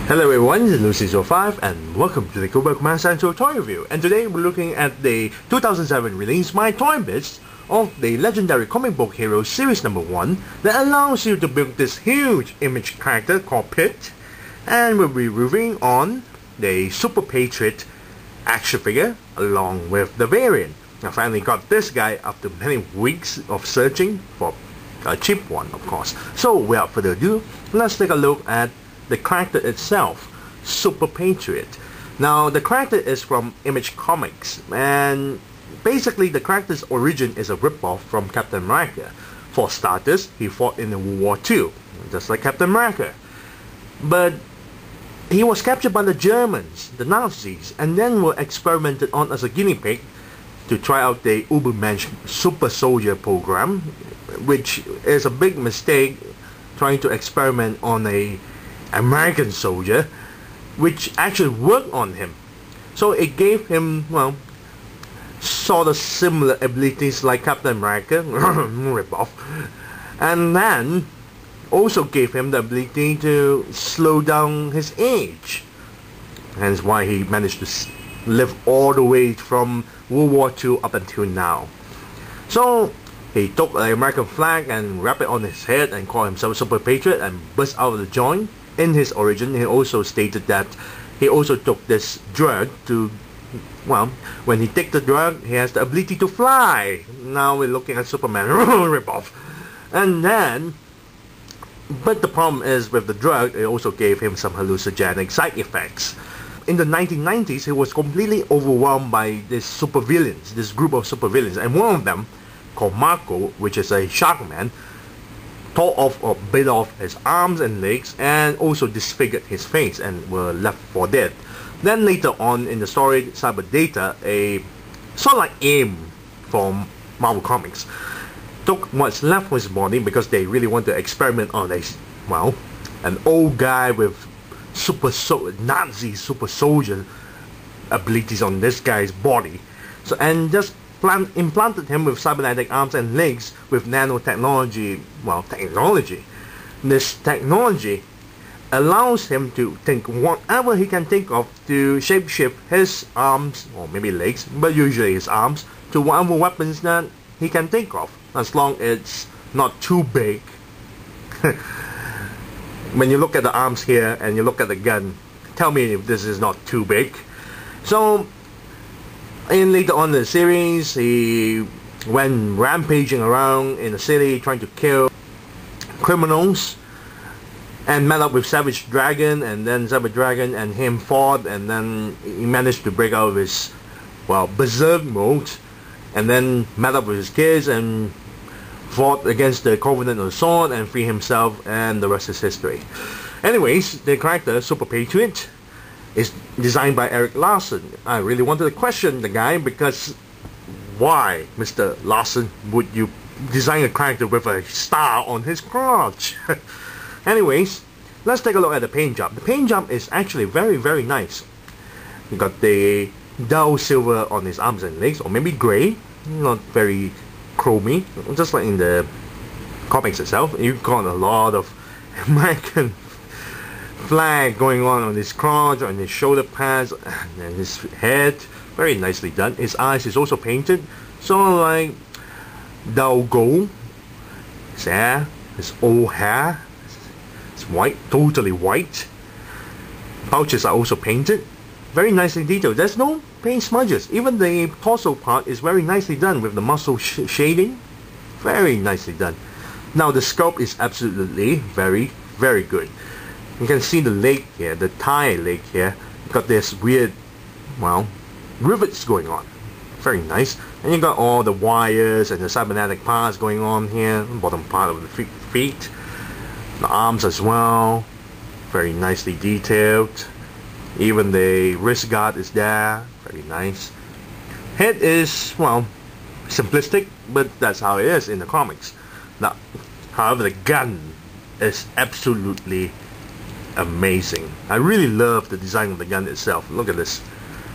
Hello everyone, this is Lucy05 and welcome to the Global Command Center Toy Review. And today we're looking at the 2007 release by ToyBiz of the legendary comic book hero series number 1 that allows you to build this huge image character called Pitt. And we'll be reviewing on the SuperPatriot action figure along with the variant. I finally got this guy after many weeks of searching for a cheap one, of course. So without further ado, let's take a look at the character itself, SuperPatriot. Now the character is from Image Comics, and basically the character's origin is a ripoff from Captain America. For starters, he fought in World War II, just like Captain America. But he was captured by the Germans, the Nazis, and then were experimented on as a guinea pig to try out the Ubermensch super soldier program, which is a big mistake, trying to experiment on a American soldier, which actually worked on him. So it gave him, well, sort of similar abilities like Captain America, rip-off, and then also gave him the ability to slow down his age. Hence why he managed to live all the way from World War II up until now. So he took the American flag and wrapped it on his head and called himself SuperPatriot and burst out of the joint. In his origin, he also stated that he also took this drug to, well, when he takes the drug, he has the ability to fly. Now we're looking at Superman, rip-off. And then, but the problem is with the drug, it also gave him some hallucinogenic side effects. In the 1990s, he was completely overwhelmed by this supervillains, this group of supervillains, and one of them, called Marco, which is a shark man, tore off or bit off his arms and legs and also disfigured his face and were left for dead. Then later on in the story, Cyber Data, a sort of like AIM from Marvel Comics, took what's left of his body because they really want to experiment on a, well, an old guy with Nazi super soldier abilities on this guy's body. So, and just implanted him with cybernetic arms and legs with nanotechnology, well, technology. This technology allows him to think whatever he can think of to shapeshift his arms, or maybe legs, but usually his arms, to whatever weapons that he can think of, as long as it's not too big. When you look at the arms here and you look at the gun, tell me if this is not too big. So, and later on in the series, he went rampaging around in the city trying to kill criminals and met up with Savage Dragon, and then Savage Dragon and him fought, and then he managed to break out of his, well, berserk mode, and then met up with his kids and fought against the Covenant of the Sword and free himself, and the rest is history. Anyways, the character SuperPatriot is designed by Eric Larson. I really wanted to question the guy because why, Mr. Larson, would you design a character with a star on his crotch? Anyways, let's take a look at the paint job. The paint job is actually very, very nice. You got the dull silver on his arms and legs, or maybe gray, not very chromy, just like in the comics itself. You've got a lot of American flag going on his crotch, on his shoulder pads, and his head. Very nicely done. His eyes is also painted, sort of like dull gold. His hair, his old hair, it's white, totally white. Pouches are also painted, very nicely detailed. There's no paint smudges. Even the torso part is very nicely done with the muscle shading. Very nicely done. Now the sculpt is absolutely very, very good. You can see the leg here, the thigh leg here, got this weird, well, rivets going on. Very nice. And you got all the wires and the cybernetic parts going on here, bottom part of the feet, the arms as well, very nicely detailed. Even the wrist guard is there, very nice. Head is, well, simplistic, but that's how it is in the comics. Now, however, the gun is absolutely amazing. I really love the design of the gun itself. Look at this,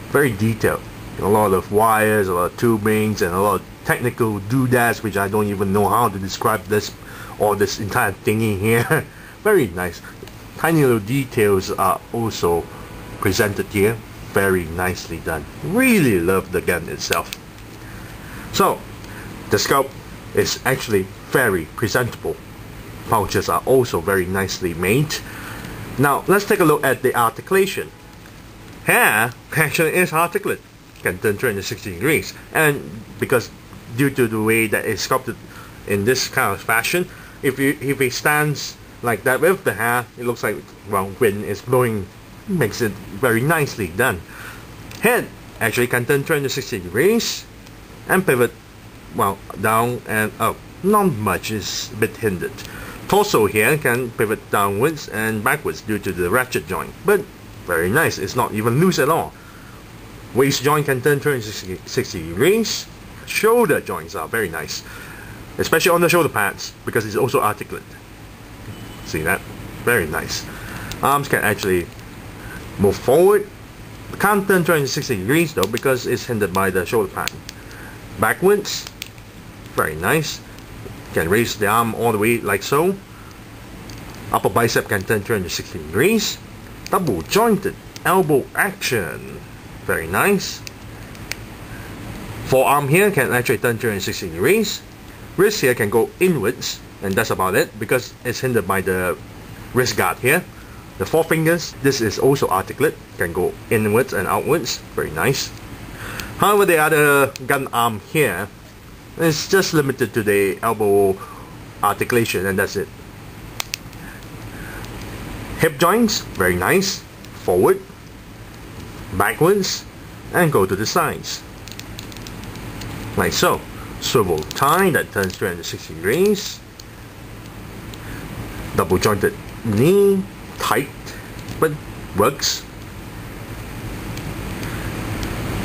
very detailed. A lot of wires, a lot of tubings, and a lot of technical doodads, which I don't even know how to describe this, or this entire thingy here. Very nice. tiny little details are also presented here. Very nicely done. Really love the gun itself. So the scope is actually very presentable. Pouches are also very nicely made. Now let's take a look at the articulation. Here actually is articulate, can turn 360 degrees, and because due to the way that it's sculpted in this kind of fashion, if it stands like that with the hair, it looks like, well, wind is blowing, makes it very nicely done. Head actually can turn 360 degrees and pivot, well, down and up. Not much, is a bit hindered. Torso here can pivot downwards and backwards due to the ratchet joint, but very nice, it's not even loose at all. Waist joint can turn 360 degrees. Shoulder joints are very nice, especially on the shoulder pads, because it's also articulate. See that? Very nice. Arms can actually move forward. Can't turn 360 degrees though, because it's hindered by the shoulder pad. Backwards, very nice. Can raise the arm all the way like so. Upper bicep can turn 360 degrees. Double jointed elbow action, very nice. Forearm here can actually turn 360 degrees. Wrist here can go inwards, and that's about it, because it's hindered by the wrist guard here. The four fingers, this is also articulate, can go inwards and outwards, very nice. However, the other gun arm here is just limited to the elbow articulation, and that's it. Hip joints, very nice. Forward, backwards, and go to the sides. Like so. Swivel tie that turns 360 degrees. Double jointed knee, tight, but works.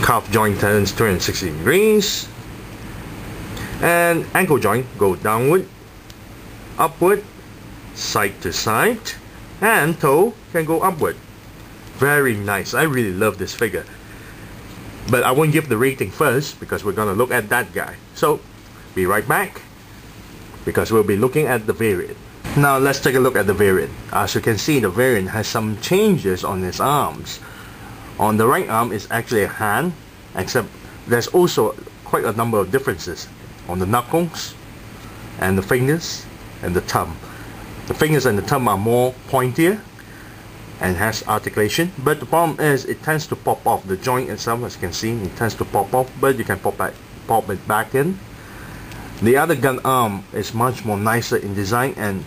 Calf joint turns 360 degrees. And ankle joint go downward, upward, side to side, and toe can go upward. Very nice. I really love this figure. But I won't give the rating first, because we're going to look at that guy. So, be right back, because we'll be looking at the variant. Now let's take a look at the variant. As you can see, the variant has some changes on its arms. On the right arm is actually a hand, except there's also quite a number of differences on the knuckles, and the fingers, and the thumb. The fingers and the thumb are more pointier and has articulation, but the problem is it tends to pop off. The joint itself, as you can see, it tends to pop off, but you can pop it back in. The other gun arm is much more nicer in design and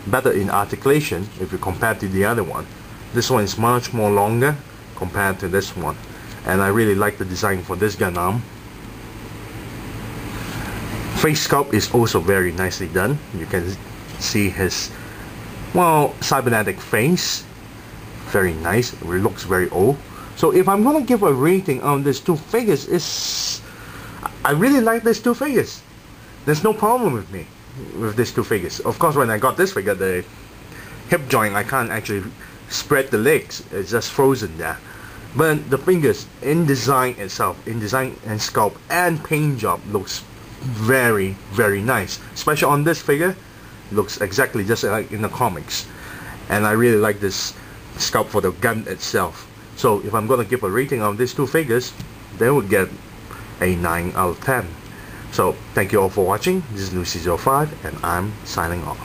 better in articulation if you compare to the other one. This one is much more longer compared to this one, and I really like the design for this gun arm. Face sculpt is also very nicely done. You can see his, well, cybernetic face. Very nice. It looks very old. So if I'm gonna give a rating on these two figures, I really like these two figures. There's no problem with me with these two figures. Of course, when I got this figure, the hip joint, I can't actually spread the legs. It's just frozen there. But the fingers in design itself, in design and sculpt and paint job, looks very, very nice. Especially on this figure, it looks exactly just like in the comics. And I really like this sculpt for the gun itself. So if I'm gonna give a rating on these two figures, they would get a 9 out of 10. So thank you all for watching. This is Lucy05, and I'm signing off.